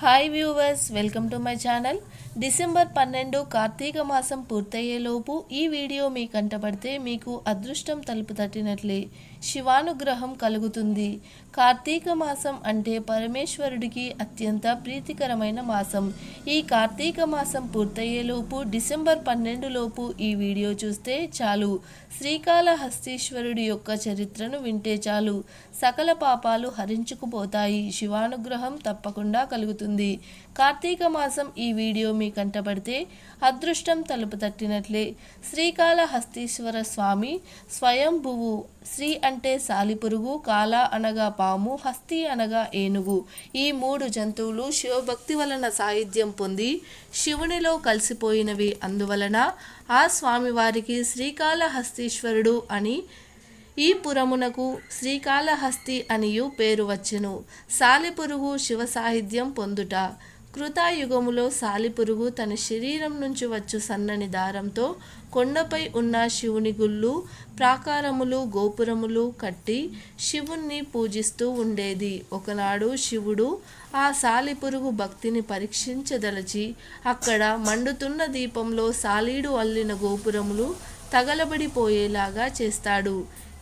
Hi viewers, welcome to my channel. December 12 కార్తీక మాసం పూర్తయ్యేలోపు ఈ వీడియో మీ కంటపడితే మీకు అదృష్టం తలుపు తట్టినట్లే, శివానుగ్రహం కలుగుతుంది. కార్తీక మాసం అంటే పరమేశ్వరుడికి అత్యంత ప్రీతికరమైన మాసం. ఈ కార్తీక మాసం పూర్తయ్యేలోపు డిసెంబర్ 12 లోపు ఈ వీడియో చూస్తే చాలు, శ్రీకాళహస్తీశ్వరుడి యొక్క చరిత్రను వింటే చాలు, సకల పాపాలు హరించుకుపోతాయి, శివానుగ్రహం తప్పకుండా కలుగుతుంది. కార్తీక మాసం ఈ వీడియో మీ కంటపడితే అదృష్టం తలుపు తట్టినట్లే. శ్రీకాళహస్తీశ్వర స్వామి స్వయంభువు. శ్రీ అంటే సాలిపురుగు, కాల అనగా పాము, హస్తి అనగా ఏనుగు. ఈ మూడు జంతువులు శివభక్తి వలన సాహిత్యం పొంది శివునిలో కలిసిపోయినవి. అందువలన ఆ స్వామివారికి శ్రీకాళహస్తీశ్వరుడు అని, ఈ పురమునకు శ్రీకాళహస్తి అనియు పేరు వచ్చెను. సాలిపురుగు శివ సాహిత్యం పొందుట. కృతాయుగములో సాలిపురుగు తన శరీరం నుంచి వచ్చు సన్నని దారంతో కొండపై ఉన్న శివుని గుళ్ళు, ప్రాకారములు, గోపురములు కట్టి శివుణ్ణి పూజిస్తూ ఉండేది. ఒకనాడు శివుడు ఆ సాలిపురుగు భక్తిని పరీక్షించదలచి అక్కడ మండుతున్న దీపంలో సాలీడు అల్లిన గోపురములు తగలబడిపోయేలాగా చేస్తాడు.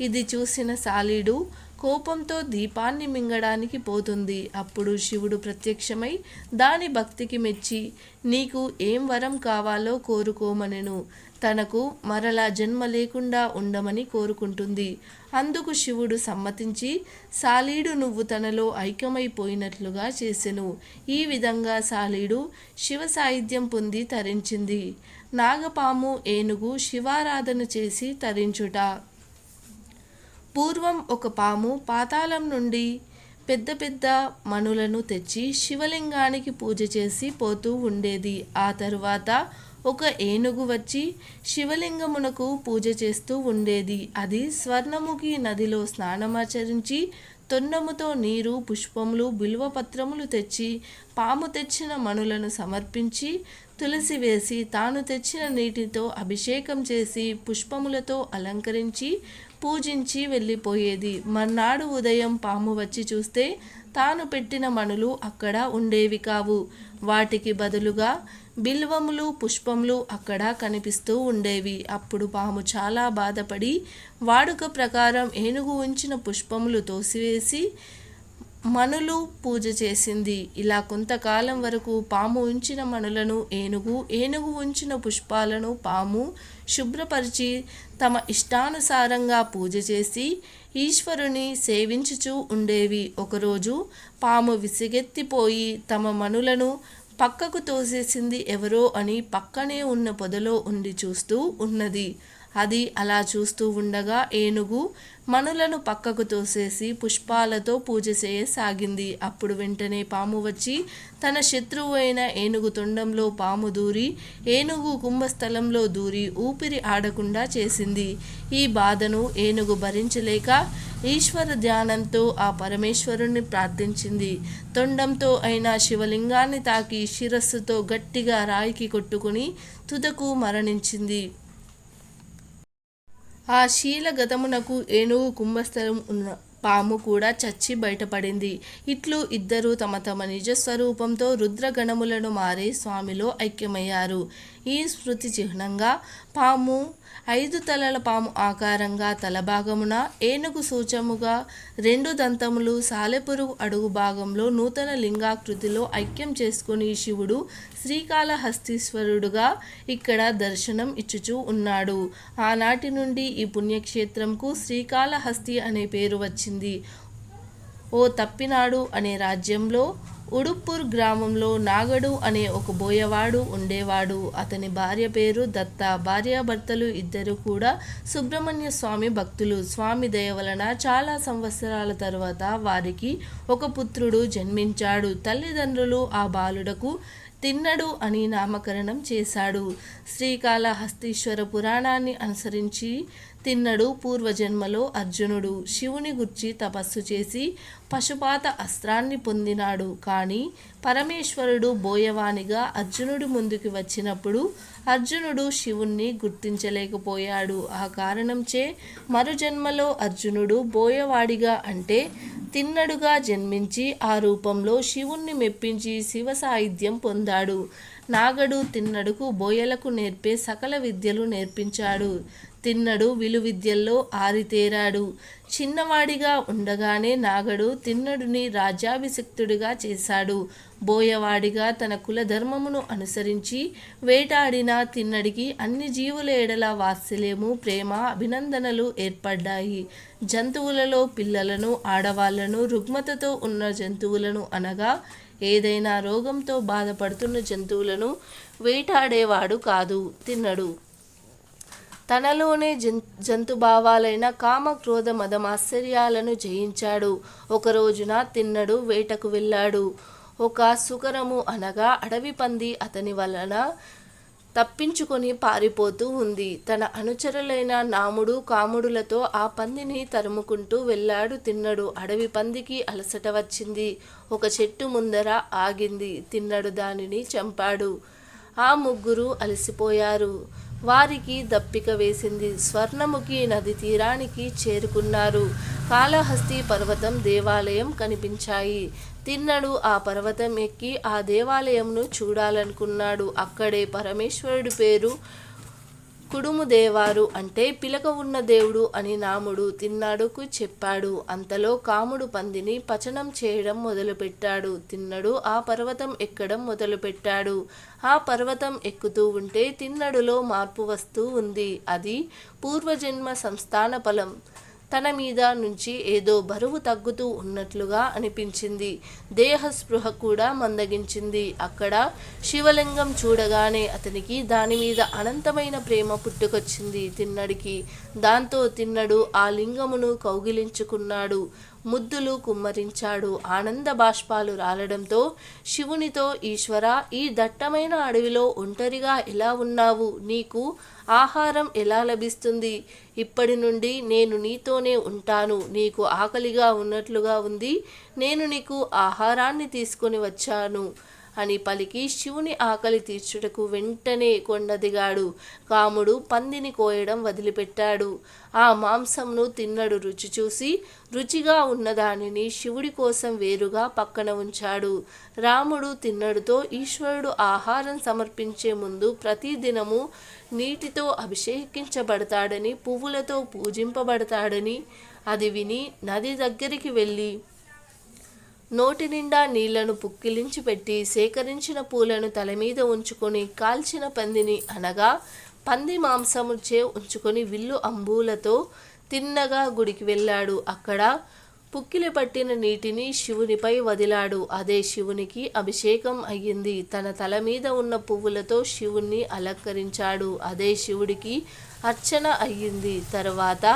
ఇది చూసిన సాలీడు కోపంతో దీపాన్ని మింగడానికి పోతుంది. అప్పుడు శివుడు ప్రత్యక్షమై దాని భక్తికి మెచ్చి నీకు ఏం వరం కావాలో కోరుకోమనెను. తనకు మరలా జన్మ లేకుండా ఉండమని కోరుకుంటుంది. అందుకు శివుడు సమ్మతించి సాలీడు నువ్వు తనలో ఐక్యమైపోయినట్లుగా చేసెను. ఈ విధంగా సాలీడు శివ సాహిత్యం పొంది తరించింది. నాగపాము, ఏనుగు శివారాధన చేసి తరించుట. పూర్వం ఒక పాము పాతాళం నుండి పెద్ద పెద్ద మణులను తెచ్చి శివలింగానికి పూజ చేసి పోతూ ఉండేది. ఆ తరువాత ఒక ఏనుగు వచ్చి శివలింగమునకు పూజ చేస్తూ ఉండేది. అది స్వర్ణముఖి నదిలో స్నానమాచరించి తొండముతో నీరు, పుష్పములు, బిల్వపత్రములు తెచ్చి పాము తెచ్చిన మణులను సమర్పించి తులసి వేసి తాను తెచ్చిన నీటితో అభిషేకం చేసి పుష్పములతో అలంకరించి పూజించి వెళ్ళిపోయేది. మర్నాడు ఉదయం పాము వచ్చి చూస్తే తాను పెట్టిన మణులు అక్కడ ఉండేవి కావు. వాటికి బదులుగా బిల్వములు, పుష్పములు అక్కడ కనిపిస్తూ ఉండేవి. అప్పుడు పాము చాలా బాధపడి వాడుక ప్రకారం ఏనుగు ఉంచిన పుష్పములు తోసివేసి మణులు పూజ చేసింది. ఇలా కొంతకాలం వరకు పాము ఉంచిన మణులను ఏనుగు, ఏనుగు ఉంచిన పుష్పాలను పాము శుభ్రపరిచి తమ ఇష్టానుసారంగా పూజ చేసి ఈశ్వరుని సేవించుచూ ఉండేవి. ఒకరోజు పాము విసిగెత్తిపోయి తమ మణులను పక్కకు తోసేసింది ఎవరో అని పక్కనే ఉన్న పొదలో ఉండి చూస్తూ ఉన్నది. అది అలా చూస్తూ ఉండగా ఏనుగు మణులను పక్కకు తోసేసి పుష్పాలతో పూజ చేయసాగింది. అప్పుడు వెంటనే పాము వచ్చి తన శత్రువు అయిన ఏనుగు తొండంలో పాము దూరి ఏనుగు కుంభస్థలంలో దూరి ఊపిరి ఆడకుండా చేసింది. ఈ బాధను ఏనుగు భరించలేక ఈశ్వర ధ్యానంతో ఆ పరమేశ్వరుణ్ణి ప్రార్థించింది. తొండంతో అయినా శివలింగాన్ని తాకి శిరస్సుతో గట్టిగా రాయికి కొట్టుకుని తుదకు మరణించింది. ఆ శీలగతమునకు ఏనుగు కుంభస్థలం ఉన్న పాము కూడా చచ్చి బయటపడింది. ఇట్లు ఇద్దరు తమ తమ నిజస్వరూపంతో రుద్రగణములను మారే స్వామిలో ఐక్యమయ్యారు. ఈ స్మృతి చిహ్నంగా పాము 5 తలల పాము ఆకారంగా తలభాగమున, ఏనుగు సూచముగా 2 దంతములు, సాలెపురుగు అడుగు భాగంలో నూతన లింగాకృతిలో ఐక్యం చేసుకుని శివుడు శ్రీకాళహస్తీశ్వరుడుగా ఇక్కడ దర్శనం ఇచ్చుచూ ఉన్నాడు. ఆనాటి నుండి ఈ పుణ్యక్షేత్రంకు శ్రీకాళహస్తి అనే పేరు వచ్చింది. ఓ తప్పినాడు అనే రాజ్యంలో ఉడుప్పూర్ గ్రామంలో నాగడు అనే ఒక బోయవాడు ఉండేవాడు. అతని భార్య పేరు దత్త. భార్యాభర్తలు ఇద్దరు కూడా సుబ్రహ్మణ్య స్వామి భక్తులు. స్వామి దయ వలన చాలా సంవత్సరాల తరువాత వారికి ఒక పుత్రుడు జన్మించాడు. తల్లిదండ్రులు ఆ బాలుడకు తిన్నడు అని నామకరణం చేశాడు. శ్రీకాళహస్తీశ్వర పురాణాన్ని అనుసరించి తిన్నడు పూర్వజన్మలో అర్జునుడు శివుని గుర్చి తపస్సు చేసి పశుపాత అస్త్రాన్ని పొందినాడు. కానీ పరమేశ్వరుడు బోయవానిగా అర్జునుడి ముందుకు వచ్చినప్పుడు అర్జునుడు శివుణ్ణి గుర్తించలేకపోయాడు. ఆ కారణంచే మరుజన్మలో అర్జునుడు బోయవాడిగా అంటే తిన్నడుగా జన్మించి ఆ రూపంలో శివుణ్ణి మెప్పించి శివ సాహిత్యం పొందాడు. నాగడు తిన్నడుకు బోయలకు నేర్పే సకల విద్యలు నేర్పించాడు. తిన్నడు విలువిద్యల్లో ఆరితేరాడు. చిన్నవాడిగా ఉండగానే నాగడు తిన్నడుని రాజ్యాభిషిక్తుడిగా చేశాడు. బోయవాడిగా తన కులధర్మమును అనుసరించి వేటాడిన తిన్నడికి అన్ని జీవుల ఎడల వాత్సల్యము, ప్రేమ, అభినందనలు ఏర్పడ్డాయి. జంతువులలో పిల్లలను, ఆడవాళ్లను, రుగ్మతతో ఉన్న జంతువులను అనగా ఏదైనా రోగంతో బాధపడుతున్న జంతువులను వేటాడేవాడు కాదు తిన్నడు. తనలోనే జంతుభావాలైన కామ, క్రోధ, మదమాశ్చర్యాలను జయించాడు. ఒక రోజున తిన్నడు వేటకు వెళ్ళాడు. ఒక సుకరము అనగా అడవి పంది అతని వలన తప్పించుకొని పారిపోతూ ఉంది. తన అనుచరులైన నాముడు, కాముడులతో ఆ పందిని తరుముకుంటూ వెళ్ళాడు తిన్నడు. అడవి పందికి అలసట వచ్చింది. ఒక చెట్టు ముందర ఆగింది. తిన్నడు దానిని చంపాడు. ఆ ముగ్గురు అలసిపోయారు. వారికి దప్పిక వేసింది. స్వర్ణముఖి నది తీరానికి చేరుకున్నారు. కాళహస్తి పర్వతం, దేవాలయం కనిపించాయి. తిన్నడు ఆ పర్వతం ఎక్కి ఆ దేవాలయంను చూడాలనుకున్నాడు. అక్కడే పరమేశ్వరుడి పేరు కుడుముదేవారు అంటే పిలక ఉన్న దేవుడు అని నాముడు తిన్నడుకు చెప్పాడు. అంతలో కాముడు పందిని పచనం చేయడం మొదలుపెట్టాడు. తిన్నడు ఆ పర్వతం ఎక్కడం మొదలుపెట్టాడు. ఆ పర్వతం ఎక్కుతూ ఉంటే తిన్నడులో మార్పు వస్తూ ఉంది. అది పూర్వజన్మ సంస్థాన ఫలం. తన మీద నుంచి ఏదో బరువు తగ్గుతూ ఉన్నట్లుగా అనిపించింది. దేహస్పృహ కూడా మందగించింది. అక్కడ శివలింగం చూడగానే అతనికి దాని మీద అనంతమైన ప్రేమ పుట్టుకొచ్చింది తిన్నడికి. దాంతో తిన్నడు ఆ లింగమును కౌగిలించుకున్నాడు. ముద్దులు కుమ్మరించాడు. ఆనంద బాష్పాలు రాలడంతో శివునితో, ఈశ్వరా, ఈ దట్టమైన అడవిలో ఒంటరిగా ఎలా ఉన్నావు? నీకు ఆహారం ఎలా లభిస్తుంది? ఇప్పటి నుండి నేను నీతోనే ఉంటాను. నీకు ఆకలిగా ఉన్నట్లుగా ఉంది. నేను నీకు ఆహారాన్ని తీసుకొని వచ్చాను అని పలికి శివుని ఆకలి తీర్చుటకు వెంటనే కొండ దిగాడు. కాముడు పందిని కోయడం వదిలిపెట్టాడు. ఆ మాంసంను తిన్నడు రుచి చూసి రుచిగా ఉన్నదానిని శివుడి కోసం వేరుగా పక్కన ఉంచాడు. రాముడు తిన్నడుతో ఈశ్వరుడు ఆహారం సమర్పించే ముందు ప్రతిదినము నీటితో అభిషేకించబడతాడని, పువ్వులతో పూజింపబడతాడని అది విని నది దగ్గరికి వెళ్ళి నోటి నిండా నీళ్లను పుక్కిలించి పెట్టి సేకరించిన పూలను తలమీద ఉంచుకొని కాల్చిన పందిని అనగా పంది మాంసముచే ఉంచుకొని విల్లు అంబూలతో తిన్నగా గుడికి వెళ్ళాడు. అక్కడ పుక్కిలి పట్టిన నీటిని శివునిపై వదిలాడు. అదే శివునికి అభిషేకం అయ్యింది. తన తల మీద ఉన్న పువ్వులతో శివుణ్ణి అలంకరించాడు. అదే శివుడికి అర్చన అయ్యింది. తరువాత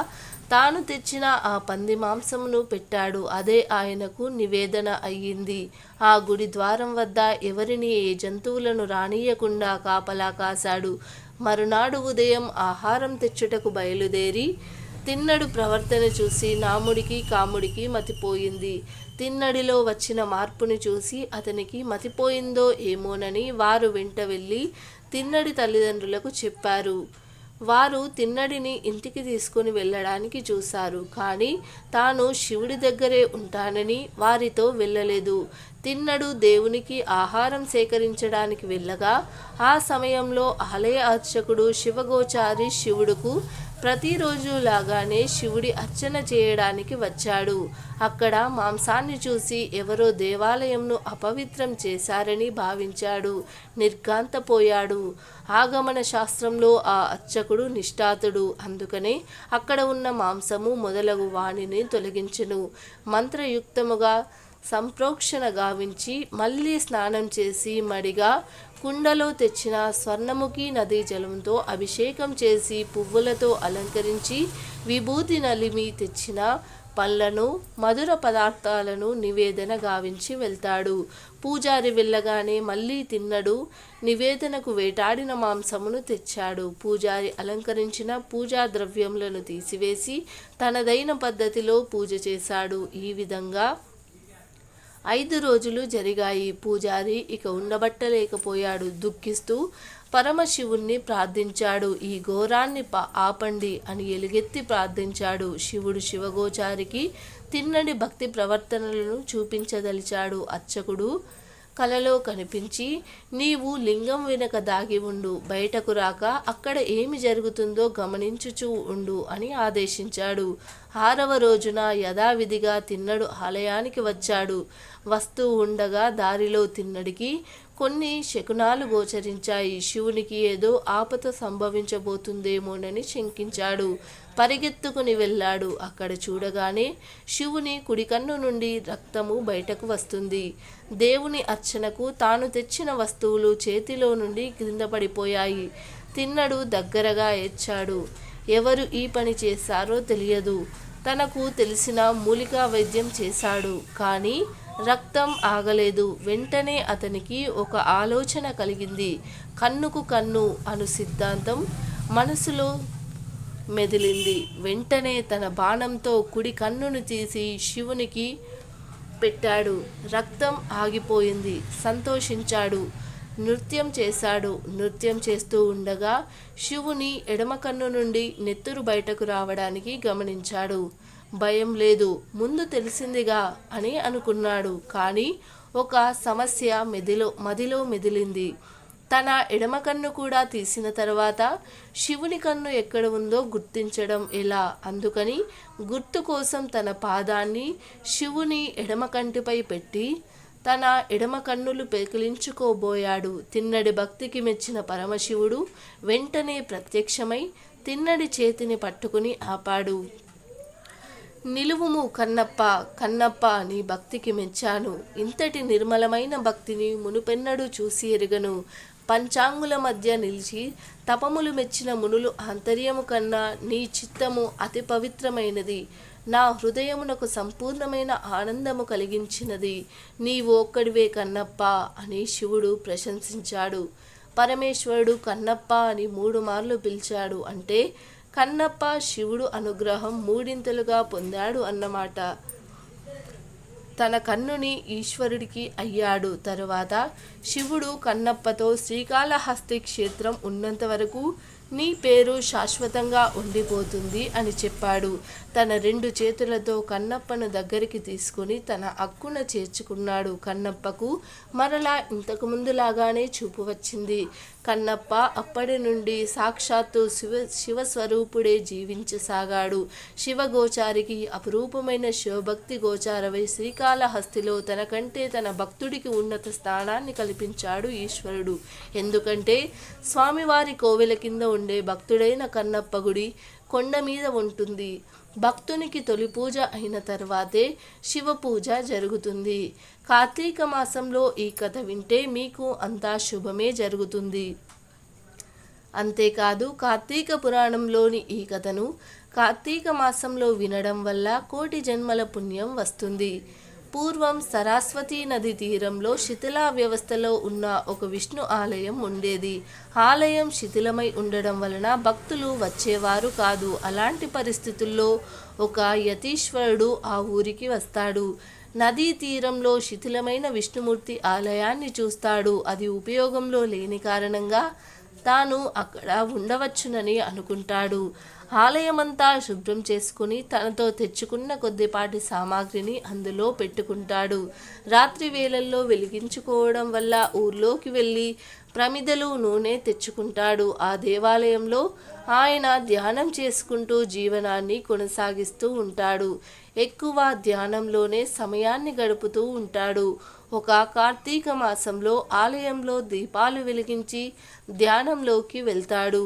తాను తెచ్చిన ఆ పంది మాంసమును పెట్టాడు. అదే ఆయనకు నివేదన అయ్యింది. ఆ గుడి ద్వారం వద్ద ఎవరిని, ఏ జంతువులను రానియకుండా కాపలా కాశాడు. మరునాడు ఉదయం ఆహారం తెచ్చుటకు బయలుదేరి తిన్నడు ప్రవర్తన చూసి నాముడికి, కాముడికి మతిపోయింది. తిన్నడిలో వచ్చిన మార్పుని చూసి అతనికి మతిపోయిందో ఏమోనని వారు వెంట వెళ్ళి తిన్నడి తల్లిదండ్రులకు చెప్పారు. వారు తిన్నడిని ఇంటికి తీసుకుని వెళ్ళడానికి చూశారు. కానీ తాను శివుడి దగ్గరే ఉంటానని వారితో వెళ్ళలేదు. తిన్నడు దేవునికి ఆహారం సేకరించడానికి వెళ్ళగా ఆ సమయంలో ఆలయ అర్చకుడు శివగోచారి శివుడుకు ప్రతిరోజు లాగానే శివుడి అర్చన చేయడానికి వచ్చాడు. అక్కడ మాంసాన్ని చూసి ఎవరో దేవాలయంను అపవిత్రం చేశారని భావించాడు. నిర్ఘాంతపోయాడు. ఆగమన శాస్త్రంలో ఆ అర్చకుడు నిష్ఠాతుడు. అందుకనే అక్కడ ఉన్న మాంసము మొదలగు వాణిని తొలగించెను. మంత్రయుక్తముగా సంప్రోక్షణ గావించి మళ్ళీ స్నానం చేసి మడిగా కుండలో తెచ్చిన స్వర్ణముఖి నదీ జలంతో అభిషేకం చేసి పువ్వులతో అలంకరించి విభూతి నలిమి తెచ్చిన పళ్ళను, మధుర పదార్థాలను నివేదన గావించి వెళ్తాడు. పూజారి వెళ్ళగానే మళ్ళీ తిన్నడు నివేదనకు వేటాడిన మాంసమును తెచ్చాడు. పూజారి అలంకరించిన పూజా ద్రవ్యములను తీసివేసి తనదైన పద్ధతిలో పూజ చేశాడు. ఈ విధంగా 5 రోజులు జరిగాయి. పూజారి ఇక ఉండబట్టలేకపోయాడు. దుఃఖిస్తూ పరమశివుణ్ణి ప్రార్థించాడు. ఈ ఘోరాన్ని ఆపండి అని ఎలుగెత్తి ప్రార్థించాడు. శివుడు శివగోచారికి తిన్నడి భక్తి ప్రవర్తనలను చూపించదలిచాడు. అర్చకుడు కలలో కనిపించి, నీవు లింగం వెనుక దాగి ఉండు, బయటకు రాక అక్కడ ఏమి జరుగుతుందో గమనించుచూ ఉండు అని ఆదేశించాడు. 6వ రోజున యథావిధిగా తిన్నడు ఆలయానికి వచ్చాడు. వస్తూ ఉండగా దారిలో తిన్నడికి కొన్ని శకునాలు గోచరించాయి. శివునికి ఏదో ఆపద సంభవించబోతుందేమోనని శంకించాడు. పరిగెత్తుకుని వెళ్ళాడు. అక్కడ చూడగానే శివుని కుడికన్ను నుండి రక్తము బయటకు వస్తుంది. దేవుని అర్చనకు తాను తెచ్చిన వస్తువులు చేతిలో నుండి క్రింద పడిపోయాయి. తిన్నడు దగ్గరగా ఏడ్చాడు. ఎవరు ఈ పని చేశారో తెలియదు. తనకు తెలిసిన మూలికా వైద్యం చేశాడు, కానీ రక్తం ఆగలేదు. వెంటనే అతనికి ఒక ఆలోచన కలిగింది. కన్నుకు కన్ను అను సిద్ధాంతం మనసులో మెదిలింది. వెంటనే తన బాణంతో కుడి కన్నును తీసి శివునికి పెట్టాడు. రక్తం ఆగిపోయింది. సంతోషించాడు. నృత్యం చేశాడు. నృత్యం చేస్తూ ఉండగా శివుని ఎడమ కన్ను నుండి నెత్తురు బయటకు రావడానికి గమనించాడు. భయం లేదు, ముందు తెలిసిందిగా అని అనుకున్నాడు. కానీ ఒక సమస్య మదిలో మెదిలింది. తన ఎడమ కన్ను కూడా తీసిన తర్వాత శివుని కన్ను ఎక్కడ ఉందో గుర్తించడం ఎలా? అందుకని గుర్తు కోసం తన పాదాన్ని శివుని ఎడమ కంటిపై పెట్టి తన ఎడమ కన్నులు పెకిలించుకోబోయాడు. తిన్నడి భక్తికి మెచ్చిన పరమశివుడు వెంటనే ప్రత్యక్షమై తిన్నడి చేతిని పట్టుకుని ఆపాడు. నిలువుము కన్నప్ప, కన్నప్ప, నీ భక్తికి మెచ్చాను. ఇంతటి నిర్మలమైన భక్తిని మునుపెన్నడూ చూసి ఎరుగను. పంచాంగుల మధ్య నిలిచి తపములు మెచ్చిన మునులు ఆంతర్యము కన్నా నీ చిత్తము అతి పవిత్రమైనది. నా హృదయమునకు సంపూర్ణమైన ఆనందము కలిగించినది. నీవు ఒక్కడివే కన్నప్ప అని శివుడు ప్రశంసించాడు. పరమేశ్వరుడు కన్నప్ప అని 3 మార్లు పిలిచాడు. అంటే కన్నప్ప శివుడు అనుగ్రహం మూడింతలుగా పొందాడు అన్నమాట. తన కన్నుని ఈశ్వరుడికి అయ్యాడు. తరువాత శివుడు కన్నప్పతో శ్రీకాళహస్తి క్షేత్రం ఉన్నంత వరకు నీ పేరు శాశ్వతంగా ఉండిపోతుంది అని చెప్పాడు. తన 2 చేతులతో కన్నప్పను దగ్గరికి తీసుకుని తన అక్కున చేర్చుకున్నాడు. కన్నప్పకు మరలా ఇంతకు ముందులాగానే చూపు వచ్చింది. కన్నప్ప అప్పటి నుండి సాక్షాత్తు శివస్వరూపుడే జీవించసాగాడు. శివగోచారికి అపురూపమైన శివభక్తి గోచారవై శ్రీకాళహస్తిలో తనకంటే తన భక్తుడికి ఉన్నత స్థానాన్ని కల్పించాడు ఈశ్వరుడు. ఎందుకంటే స్వామివారి కోవెల కింద ఉండే భక్తుడైన కన్నప్ప గుడి కొండ మీద ఉంటుంది. భక్తునికి తొలి పూజ అయిన తర్వాతే శివ పూజ జరుగుతుంది. కార్తీక మాసంలో ఈ కథ వింటే మీకు అంతా శుభమే జరుగుతుంది. అంతేకాదు కార్తీక పురాణంలోని ఈ కథను కార్తీక మాసంలో వినడం వల్ల కోటి జన్మల పుణ్యం వస్తుంది. పూర్వం సరస్వతీ నది తీరంలో శిథిలా వ్యవస్థలో ఉన్న ఒక విష్ణు ఆలయం ఉండేది. ఆలయం శిథిలమై ఉండడం వలన భక్తులు వచ్చేవారు కాదు. అలాంటి పరిస్థితుల్లో ఒక యతీశ్వరుడు ఆ ఊరికి వస్తాడు. నదీ తీరంలో శిథిలమైన విష్ణుమూర్తి ఆలయాన్ని చూస్తాడు. అది ఉపయోగంలో లేని కారణంగా తాను అక్కడ ఉండవచ్చునని అనుకుంటాడు. ఆలయమంతా శుభ్రం చేసుకుని తనతో తెచ్చుకున్న కొద్దిపాటి సామాగ్రిని అందులో పెట్టుకుంటాడు. రాత్రి వేళల్లో వెలిగించుకోవడం వల్ల ఊర్లోకి వెళ్ళి ప్రమిదలు నూనె తెచ్చుకుంటాడు. ఆ దేవాలయంలో ఆయన ధ్యానం చేసుకుంటూ జీవనాన్ని కొనసాగిస్తూ ఉంటాడు. ఎక్కువ ధ్యానంలోనే సమయాన్ని గడుపుతూ ఉంటాడు. ఒక కార్తీక మాసంలో ఆలయంలో దీపాలు వెలిగించి ధ్యానంలోకి వెళ్తాడు.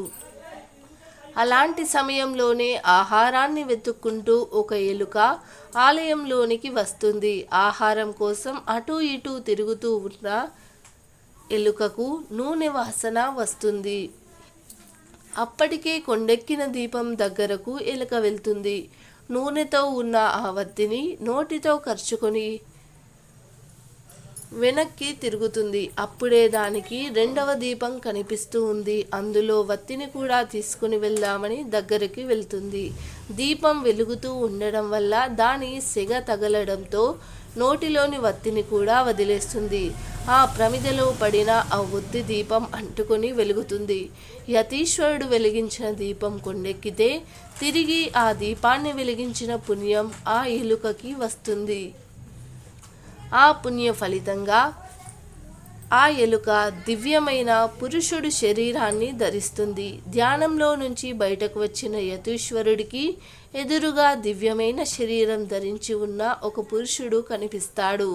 అలాంటి సమయంలోనే ఆహారాన్ని వెతుక్కుంటూ ఒక ఎలుక ఆలయంలోనికి వస్తుంది. ఆహారం కోసం అటూ ఇటూ తిరుగుతూ ఉన్న ఎలుకకు నూనె వాసన వస్తుంది. అప్పటికే కొండెక్కిన దీపం దగ్గరకు ఎలుక వెళ్తుంది. నూనెతో ఉన్న ఆ వత్తిని నోటితో కరుచుకొని వెనక్కి తిరుగుతుంది. అప్పుడే దానికి 2వ దీపం కనిపిస్తూ ఉంది. అందులో వత్తిని కూడా తీసుకుని వెళ్దామని దగ్గరికి వెళ్తుంది. దీపం వెలుగుతూ ఉండడం వల్ల దాని సెగ తగలడంతో నోటిలోని వత్తిని కూడా వదిలేస్తుంది. ఆ ప్రమిదలో పడిన ఆ ఒత్తి దీపం అంటుకొని వెలుగుతుంది. యతీశ్వరుడు వెలిగించిన దీపం కొండెక్కితే తిరిగి ఆ దీపాన్ని వెలిగించిన పుణ్యం ఆ ఎలుకకి వస్తుంది. ఆ పుణ్య ఫలితంగా ఆ ఎలుక దివ్యమైన పురుషుడు శరీరాన్ని ధరిస్తుంది. ధ్యానంలో నుంచి బయటకు వచ్చిన యతీశ్వరుడికి ఎదురుగా దివ్యమైన శరీరం ధరించి ఉన్న ఒక పురుషుడు కనిపిస్తాడు.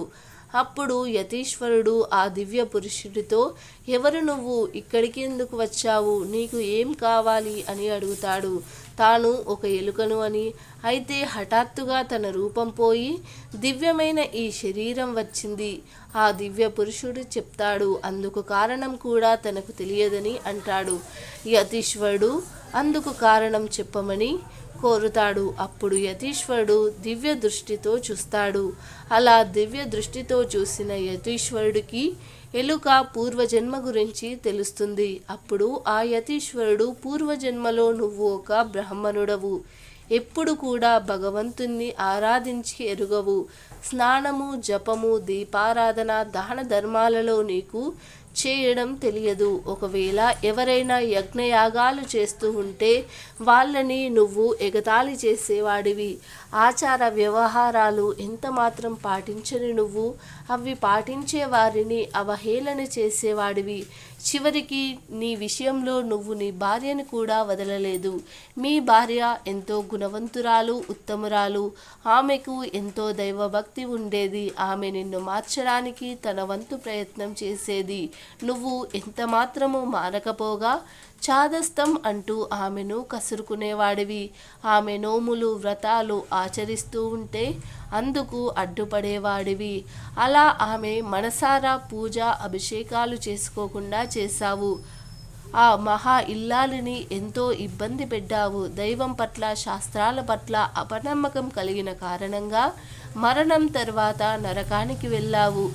అప్పుడు యతీశ్వరుడు ఆ దివ్య పురుషుడితో, ఎవరు నువ్వు, ఇక్కడికి ఎందుకు వచ్చావు, నీకు ఏం కావాలి అని అడుగుతాడు. తాను ఒక ఎలుకను అని, అయితే హఠాత్తుగా తన రూపం పోయి దివ్యమైన ఈ శరీరం వచ్చింది. ఆ దివ్య పురుషుడు చెప్తాడు, అందుకు కారణం కూడా తనకు తెలియదని అంటాడు. యతీశ్వరుడు అందుకు కారణం చెప్పమని కోరుతాడు. అప్పుడు యతీశ్వరుడు దివ్య దృష్టితో చూస్తాడు. అలా దివ్య దృష్టితో చూసిన యతీశ్వరుడికి ఎలుక పూర్వజన్మ గురించి తెలుస్తుంది. అప్పుడు ఆ యతీశ్వరుడు, పూర్వజన్మలో నువ్వు ఒక బ్రాహ్మణుడవు, ఎప్పుడు కూడా భగవంతుణ్ణి ఆరాధించి ఎరుగవు, స్నానము, జపము, దీపారాధన, దాన ధర్మాలలో నీకు చేయడం తెలియదు. ఒకవేళ ఎవరైనా యజ్ఞయాగాలు చేస్తూ ఉంటే వాళ్ళని నువ్వు ఎగతాళి చేసేవాడివి. ఆచార వ్యవహారాలు ఎంత మాత్రం పాటించని నువ్వు అవి పాటించే వారిని అవహేళన చేసేవాడివి. చివరికి నీ విషయంలో నువ్వు నీ భార్యను కూడా వదలలేదు. మీ భార్య ఎంతో గుణవంతురాలు, ఉత్తమురాలు. ఆమెకు ఎంతో దైవభక్తి ఉండేది. ఆమె నిన్ను మార్చడానికి తన వంతు ప్రయత్నం చేసేది. నువ్వు ఎంత మాత్రము మారకపోగా చాదస్తం అంటూ ఆమెను కసురుకునేవాడివి. ఆమె నోములు, వ్రతాలు ఆచరిస్తూ ఉంటే అందుకు అడ్డుపడేవాడివి. అలా ఆమె మనసారా పూజ, అభిషేకాలు చేసుకోకుండా చేశావు. ఆ మహా ఇల్లాలిని ఎంతో ఇబ్బంది పెట్టావు. దైవం పట్ల, శాస్త్రాల పట్ల అపనమ్మకం కలిగిన కారణంగా మరణం తర్వాత నరకానికి వెళ్ళావు.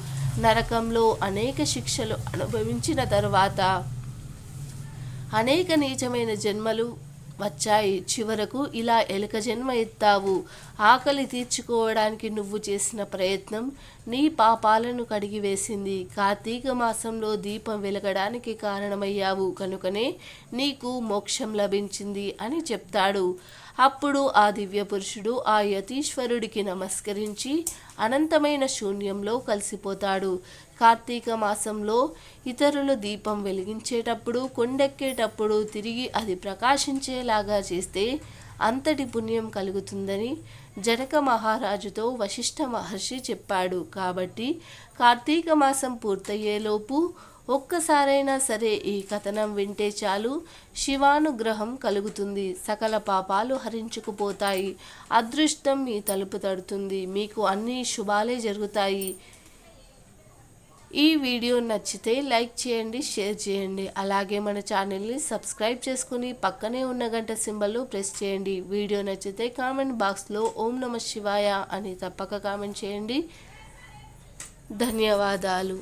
నరకంలో అనేక శిక్షలు అనుభవించిన తర్వాత అనేక నీచమైన జన్మలు వచ్చాయి. చివరకు ఇలా ఎలుక జన్మ ఎత్తావు. ఆకలి తీర్చుకోవడానికి నువ్వు చేసిన ప్రయత్నం నీ పాపాలను కడిగివేసింది. కార్తీక మాసంలో దీపం వెలగడానికి కారణమయ్యావు కనుకనే నీకు మోక్షం లభించింది అని చెప్తాడు. అప్పుడు ఆ దివ్య పురుషుడు ఆ యతీశ్వరుడికి నమస్కరించి అనంతమైన శూన్యంలో కలిసిపోతాడు. కార్తీక మాసంలో ఇతరులు దీపం వెలిగించేటప్పుడు, కొండెక్కేటప్పుడు తిరిగి అది ప్రకాశించేలాగా చేస్తే అంతటి పుణ్యం కలుగుతుందని జనక మహారాజుతో వశిష్ఠ మహర్షి చెప్పాడు. కాబట్టి కార్తీక మాసం పూర్తయ్యేలోపు ఒక్కసారైనా సరే ఈ కథనం వింటే చాలు, శివానుగ్రహం కలుగుతుంది. సకల పాపాలు హరించుకుపోతాయి. అదృష్టం మీ తలుపు తడుతుంది. మీకు అన్ని శుభాలే జరుగుతాయి. ఈ వీడియో నచ్చితే లైక్ చేయండి, షేర్ చేయండి. అలాగే మన ఛానల్ని సబ్స్క్రైబ్ చేసుకుని పక్కనే ఉన్న గంట సింబల్ ప్రెస్ చేయండి. వీడియో నచ్చితే కామెంట్ బాక్స్లో ఓం నమః శివాయ అని తప్పక కామెంట్ చేయండి. ధన్యవాదాలు.